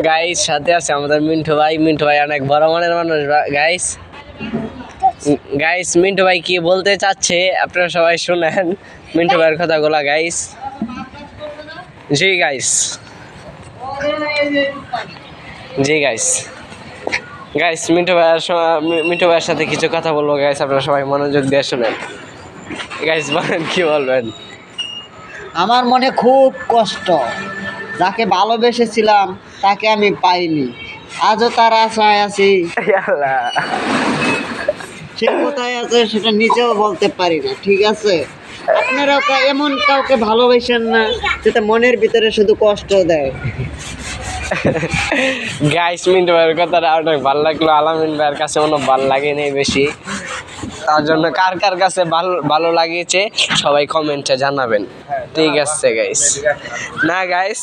Guys সাথে আছে আমাদের মিন্টু ভাই অনেক বড় মনের মানুষ গাইস। গাইস মিন্টু ভাই কি বলতে চাচ্ছে আপনারা সবাই শুনেন মিন্টু ভাইয়ের কথাগুলা গাইস। জি গাইস, জি গাইস, গাইস মিন্টু ভাইয়ের সাথে কিছু কথা বলবো গাইস, আপনারা সবাই মনোযোগ দিয়ে শুনেন গাইস। বলেন কি বলবেন? আমার মনে খুব কষ্ট, যাকে ভালোবেসেছিলাম তাকে আমি পাইনি, আজও তার আশায় আছি। সে কোথায় আছে সেটা নিজেও বলতে পারি না। ঠিক আছে, আপনারাও এমন কাউকে ভালোবাসেন না যেটা মনের ভিতরে শুধু কষ্ট দেয়। গাইস মিন্টু ভাইয়ের কথাটা অনেক ভালো লাগলো, আলামিন ভাইয়ের কাছে অনেক ভালো লাগেনি বেশি, তার জন্য কার কার কাছে ভালো লাগিয়েছে সবাই কমেন্টে জানাবেন। ঠিক আছে গাইস। না গাইস